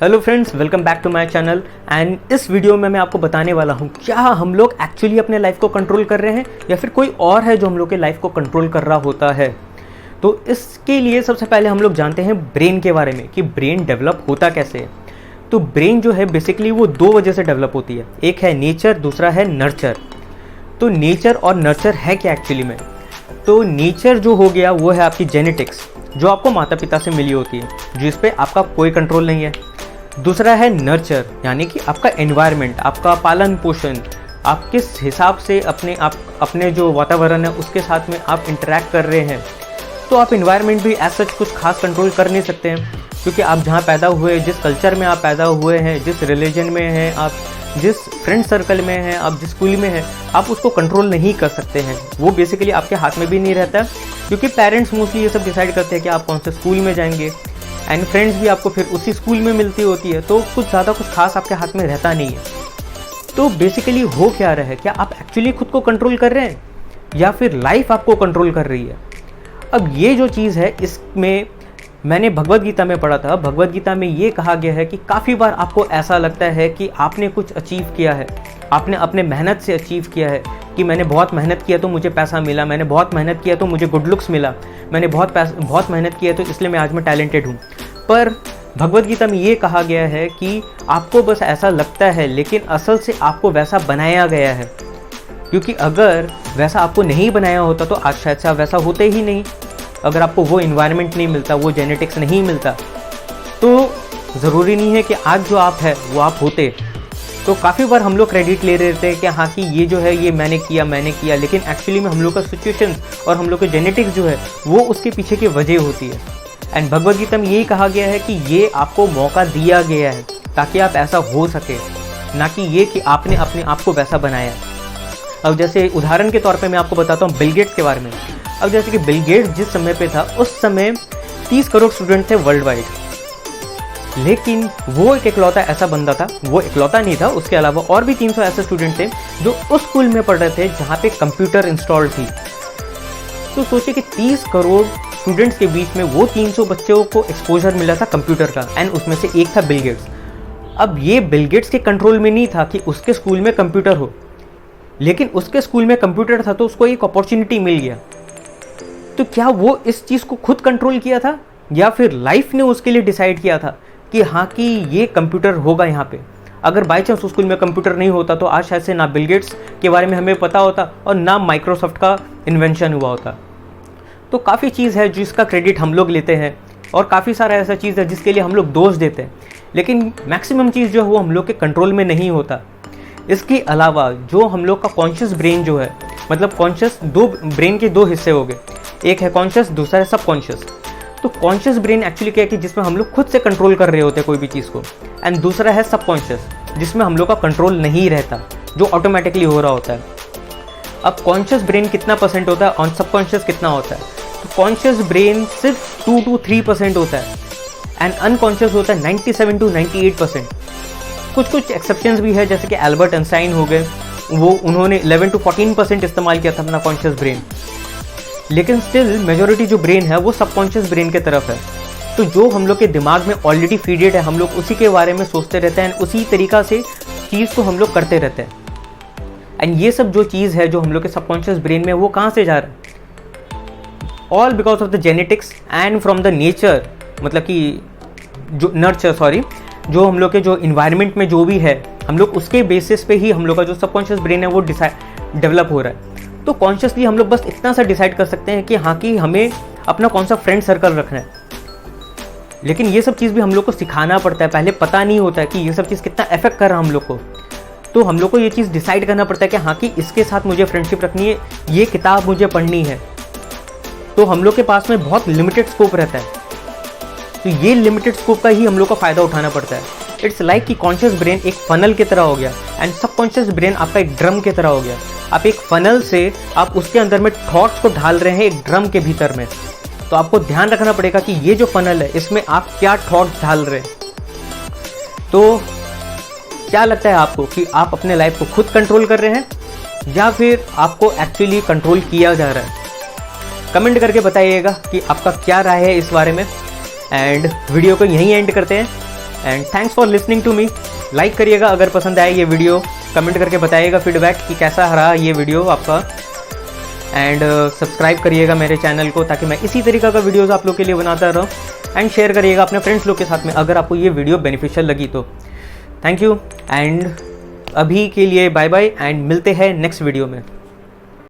Hello friends, welcome back to my channel. And इस video में मैं आपको बताने वाला हूँ क्या हम लोग एक्चुअली अपने लाइफ को कंट्रोल कर रहे हैं या फिर कोई और है जो हम लोग के लाइफ को कंट्रोल कर रहा होता है। तो इसके लिए सबसे पहले हम लोग जानते हैं ब्रेन के बारे में कि ब्रेन डेवलप होता कैसे है। तो ब्रेन जो है बेसिकली वो दो वजह से डेवलप होती है, एक है नेचर, दूसरा है नर्चर। तो नेचर और नर्चर है क्या एक्चुअली में? तो नेचर जो हो गया वो है आपकी जेनेटिक्स, जो आपको माता पिता से मिली होती है, जिस पे आपका कोई कंट्रोल नहीं है। दूसरा है नर्चर, यानी कि आपका एनवायरनमेंट, आपका पालन पोषण, आप किस हिसाब से अपने जो वातावरण है उसके साथ में आप इंटरेक्ट कर रहे हैं। तो आप एनवायरनमेंट भी एज सच कुछ खास कंट्रोल कर नहीं सकते हैं, क्योंकि आप जहाँ पैदा हुए, जिस कल्चर में आप पैदा हुए हैं, जिस रिलीजन में हैं आप, जिस फ्रेंड सर्कल में हैं आप, जिस स्कूल में हैं, आप उसको कंट्रोल नहीं कर सकते हैं। वो बेसिकली आपके हाथ में भी नहीं रहता, क्योंकि पेरेंट्स मोस्टली ये सब डिसाइड करते हैं कि आप कौन से स्कूल में जाएंगे, एंड फ्रेंड्स भी आपको फिर उसी स्कूल में मिलती होती है। तो कुछ ज़्यादा कुछ खास आपके हाथ में रहता नहीं है। तो बेसिकली हो क्या रहा है, क्या आप एक्चुअली खुद को कंट्रोल कर रहे हैं या फिर लाइफ आपको कंट्रोल कर रही है? अब ये जो चीज़ है, इसमें मैंने भगवद गीता में पढ़ा था। भगवद गीता में ये कहा गया है कि काफ़ी बार आपको ऐसा लगता है कि आपने कुछ अचीव किया है, आपने अपने मेहनत से अचीव किया है, कि मैंने बहुत मेहनत किया तो मुझे पैसा मिला, मैंने बहुत मेहनत किया तो मुझे गुड लुक्स मिला, मैंने बहुत मेहनत किया तो इसलिए मैं आज मैं टैलेंटेड हूँ। पर भगवद गीता में ये कहा गया है कि आपको बस ऐसा लगता है, लेकिन असल से आपको वैसा बनाया गया है। क्योंकि अगर वैसा आपको नहीं बनाया होता तो आज शायद से आप वैसा होते ही नहीं। अगर आपको वो इन्वायरमेंट नहीं मिलता, वो जेनेटिक्स नहीं मिलता, तो ज़रूरी नहीं है कि आज जो आप है वो आप होते। तो काफ़ी बार हम लोग क्रेडिट ले रहे थे कि हाँ कि ये जो है ये मैंने किया, लेकिन एक्चुअली में हम लोग का सिचुएशन और हम लोग के जेनेटिक्स जो है वो उसके पीछे की वजह होती है। एंड भगवद गीता में यही कहा गया है कि ये आपको मौका दिया गया है ताकि आप ऐसा हो सके, ना कि ये कि आपने अपने आप को वैसा बनाया। अब जैसे उदाहरण के तौर पे मैं आपको बताता हूँ बिल गेट्स के बारे में। अब जैसे कि बिल गेट्स जिस समय पे था, उस समय 30 करोड़ स्टूडेंट थे वर्ल्ड वाइड, लेकिन वो एक इकलौता ऐसा बंदा था, वो इकलौता नहीं था, उसके अलावा और भी 300 ऐसे स्टूडेंट थे जो उस स्कूल में पढ़ रहे थे जहाँ पे कंप्यूटर इंस्टॉल थी। तो सोचिए कि 30 करोड़ स्टूडेंट्स के बीच में वो 300 बच्चों को एक्सपोजर मिला था कंप्यूटर का, एंड उसमें से एक था बिल गेट्स। अब ये बिल गेट्स के कंट्रोल में नहीं था कि उसके स्कूल में कंप्यूटर हो, लेकिन उसके स्कूल में कंप्यूटर था तो उसको एक अपॉर्चुनिटी मिल गया। तो क्या वो इस चीज़ को खुद कंट्रोल किया था या फिर लाइफ ने उसके लिए डिसाइड किया था कि हाँ कि ये कंप्यूटर होगा यहाँ पे? अगर बाई चांस उस स्कूल में कंप्यूटर नहीं होता तो आज शायद से ना बिल गेट्स के बारे में हमें पता होता और ना माइक्रोसॉफ्ट का इन्वेंशन हुआ होता। तो काफ़ी चीज़ है जिसका क्रेडिट हम लोग लेते हैं, और काफ़ी सारा ऐसा चीज़ है जिसके लिए हम लोग दोष देते हैं, लेकिन मैक्सिमम चीज़ जो है वो हम लोग के कंट्रोल में नहीं होता। इसके अलावा जो हम लोग का कॉन्शियस ब्रेन जो है, मतलब कॉन्शियस ब्रेन के दो हिस्से हो गए, एक है कॉन्शियस, दूसरा है सबकॉन्शियस। तो कॉन्शियस ब्रेन एक्चुअली क्या है कि जिसमें हम लोग खुद से कंट्रोल कर रहे होते हैं कोई भी चीज़ को, एंड दूसरा है सबकॉन्शियस, जिसमें हम लोग का कंट्रोल नहीं रहता, जो ऑटोमेटिकली हो रहा होता है। अब कॉन्शियस ब्रेन कितना परसेंट होता है और सबकॉन्शियस कितना होता है? तो कॉन्शियस ब्रेन सिर्फ 2 to 3% होता है, एंड अनकॉन्शियस होता है 97 to 98%। कुछ एक्सेप्शंस भी है, जैसे कि एल्बर्ट आइंस्टाइन हो गए, वो उन्होंने 11 to 14% इस्तेमाल किया था अपना कॉन्शियस ब्रेन, लेकिन स्टिल मेजॉरिटी जो ब्रेन है वो सबकॉन्शियस ब्रेन के तरफ है। तो जो हम लोग के दिमाग में ऑलरेडी फीडेड है, हम लोग उसी के बारे में सोचते रहते हैं, उसी तरीक़ा से चीज़ को हम लोग करते रहते हैं। एंड ये सब जो चीज़ है जो हम लोग के सबकॉन्शियस ब्रेन में, वो कहाँ से जा रहा है? All because of the genetics and from the nature, मतलब कि जो नर्चर, जो हम लोग के जो इन्वायरमेंट में जो भी है, हम लोग उसके बेसिस पे ही हम लोग का जो सबकॉन्शियस ब्रेन है वो डेवलप हो रहा है। तो कॉन्शियसली हम लोग बस इतना सा डिसाइड कर सकते हैं कि हाँ कि हमें अपना कौन सा फ्रेंड सर्कल रखना है, लेकिन ये सब चीज़ भी हम लोग को सिखाना पड़ता है। पहले पता नहीं होता है कि ये सब चीज़ कितना इफेक्ट कर रहा है हम लोग को। तो हम लोग को ये चीज़ डिसाइड करना पड़ता है कि हाँ कि इसके साथ मुझे फ्रेंडशिप रखनी है, ये किताब मुझे पढ़नी है। तो हम लोग के पास में बहुत लिमिटेड स्कोप रहता है, तो ये लिमिटेड स्कोप का ही हम लोग को फ़ायदा उठाना पड़ता है। इट्स लाइक कि कॉन्शियस ब्रेन एक फनल की तरह हो गया, एंड सबकॉन्शियस ब्रेन आपका एक ड्रम की तरह हो गया। आप एक फनल से आप उसके अंदर में थॉट्स को ढाल रहे हैं एक ड्रम के भीतर में, तो आपको ध्यान रखना पड़ेगा कि ये जो फनल है इसमें आप क्या थॉट्स ढाल रहे हैं। तो क्या लगता है आपको कि आप अपने लाइफ को खुद कंट्रोल कर रहे हैं या फिर आपको एक्चुअली कंट्रोल किया जा रहा है? कमेंट करके बताइएगा कि आपका क्या राय है इस बारे में, एंड वीडियो को यहीं एंड करते हैं। And thanks for listening to me. Like करिएगा अगर पसंद आए ये वीडियो, कमेंट करके बताइएगा फीडबैक कि कैसा रहा ये वीडियो आपका, एंड सब्सक्राइब करिएगा मेरे चैनल को ताकि मैं इसी तरीक़ा का वीडियोस आप लोग के लिए बनाता रहूँ, एंड शेयर करिएगा अपने फ्रेंड्स लोग के साथ में अगर आपको ये वीडियो बेनिफिशियल लगी तो। थैंक यू, एंड अभी के लिए बाय बाय, एंड मिलते हैं नेक्स्ट वीडियो में।